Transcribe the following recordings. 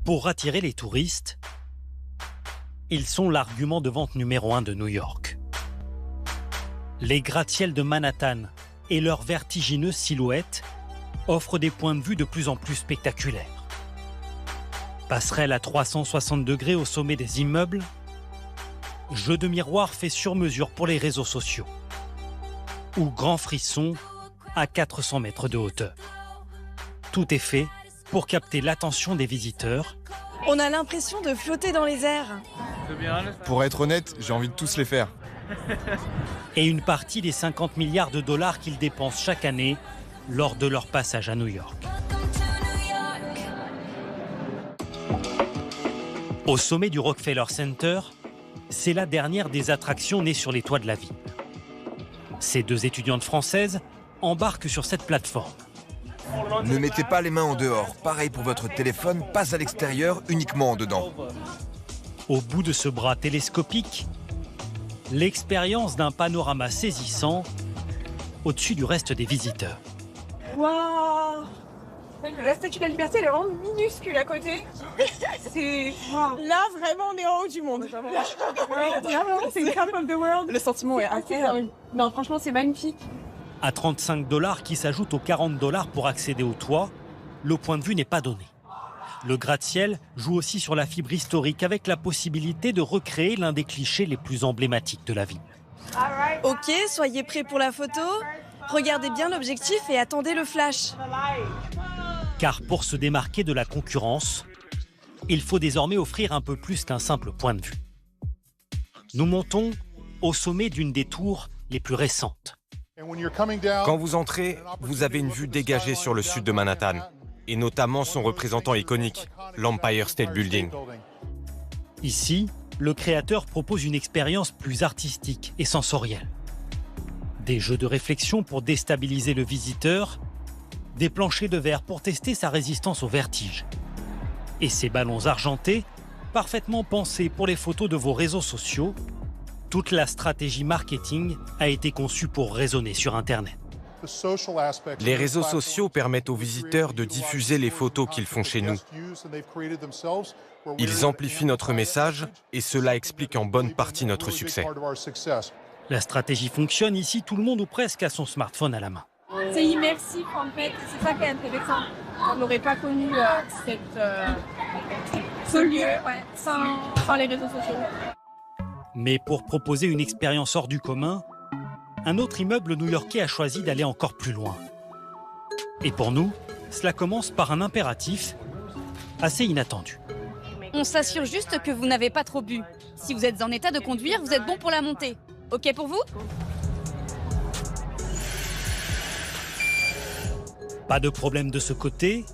Pour attirer les touristes, ils sont l'argument de vente numéro 1 de New York. Les gratte-ciels de Manhattan et leurs vertigineuses silhouettes offrent des points de vue de plus en plus spectaculaires. Passerelle à 360 degrés au sommet des immeubles, jeu de miroir fait sur mesure pour les réseaux sociaux, ou grand frisson à 400 mètres de hauteur. Tout est fait pour capter l'attention des visiteurs. On a l'impression de flotter dans les airs. Pour être honnête, j'ai envie de tous les faire. Et une partie des 50 milliards de dollars qu'ils dépensent chaque année lors de leur passage à New York. Au sommet du Rockefeller Center, c'est la dernière des attractions nées sur les toits de la ville. Ces deux étudiantes françaises embarquent sur cette plateforme. Ne mettez pas les mains en dehors. Pareil pour votre téléphone, pas à l'extérieur, uniquement en dedans. Au bout de ce bras télescopique, l'expérience d'un panorama saisissant au-dessus du reste des visiteurs. Waouh! La Statue de la Liberté, elle est vraiment minuscule à côté. C'est... Wow. Là, vraiment, on est en haut du monde. C'est le top of the world. Le sentiment est incroyable. Non, franchement, c'est magnifique. À 35 $ qui s'ajoutent aux 40 $ pour accéder au toit, le point de vue n'est pas donné. Le gratte-ciel joue aussi sur la fibre historique avec la possibilité de recréer l'un des clichés les plus emblématiques de la ville. Ok, soyez prêts pour la photo. Regardez bien l'objectif et attendez le flash. Car pour se démarquer de la concurrence, il faut désormais offrir un peu plus qu'un simple point de vue. Nous montons au sommet d'une des tours les plus récentes. Quand vous entrez, vous avez une vue dégagée sur le sud de Manhattan, et notamment son représentant iconique, l'Empire State Building. Ici, le créateur propose une expérience plus artistique et sensorielle. Des jeux de réflexion pour déstabiliser le visiteur, des planchers de verre pour tester sa résistance au vertige. Et ces ballons argentés, parfaitement pensés pour les photos de vos réseaux sociaux, toute la stratégie marketing a été conçue pour résonner sur Internet. Les réseaux sociaux permettent aux visiteurs de diffuser les photos qu'ils font chez nous. Ils amplifient notre message et cela explique en bonne partie notre succès. La stratégie fonctionne ici, tout le monde ou presque a son smartphone à la main. C'est immersif en fait, c'est ça qui est intéressant. On n'aurait pas connu ce lieu sans les réseaux sociaux. Mais pour proposer une expérience hors du commun, un autre immeuble new-yorkais a choisi d'aller encore plus loin. Et pour nous, cela commence par un impératif assez inattendu. On s'assure juste que vous n'avez pas trop bu. Si vous êtes en état de conduire, vous êtes bon pour la montée. OK pour vous ? Pas de problème de ce côté,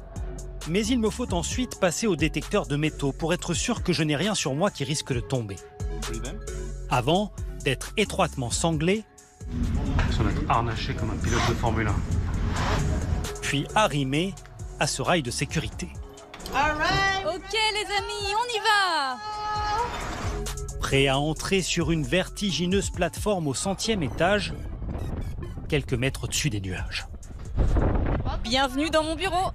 mais il me faut ensuite passer au détecteur de métaux pour être sûr que je n'ai rien sur moi qui risque de tomber. Avant d'être étroitement sanglé, harnaché comme un pilote de Formule 1. Puis arrimé à ce rail de sécurité. OK les amis, on y va ! Prêt à entrer sur une vertigineuse plateforme au 100e étage, quelques mètres au-dessus des nuages. Bienvenue dans mon bureau.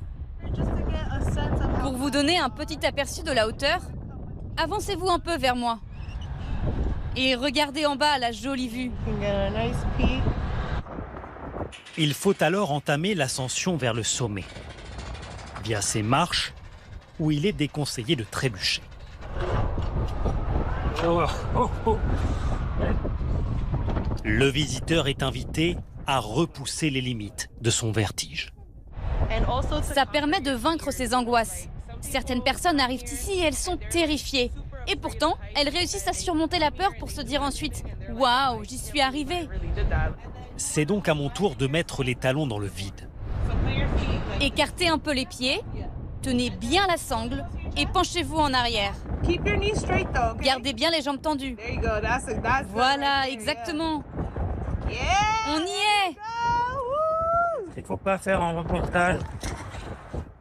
Pour vous donner un petit aperçu de la hauteur, avancez-vous un peu vers moi. Et regardez en bas la jolie vue. Il faut alors entamer l'ascension vers le sommet, via ces marches où il est déconseillé de trébucher. Le visiteur est invité à repousser les limites de son vertige. Ça permet de vaincre ses angoisses. Certaines personnes arrivent ici et elles sont terrifiées. Et pourtant, elles réussissent à surmonter la peur pour se dire ensuite « Waouh, j'y suis arrivée !» C'est donc à mon tour de mettre les talons dans le vide. Écartez un peu les pieds, tenez bien la sangle et penchez-vous en arrière. Gardez bien les jambes tendues. Voilà, exactement. On y est. Il ne faut pas faire un reportage.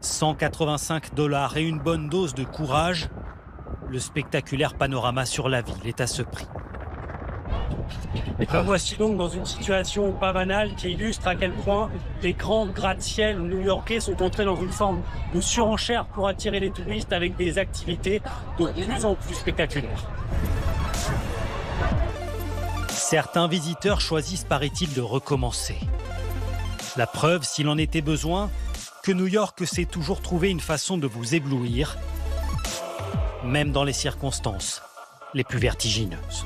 185 $ et une bonne dose de courage, le spectaculaire panorama sur la ville est à ce prix. Me voici donc dans une situation pas banale qui illustre à quel point les grands gratte-ciel new-yorkais sont entrés dans une forme de surenchère pour attirer les touristes avec des activités de plus en plus spectaculaires. Certains visiteurs choisissent, paraît-il, de recommencer. La preuve, s'il en était besoin, que New York sait toujours trouver une façon de vous éblouir, même dans les circonstances les plus vertigineuses.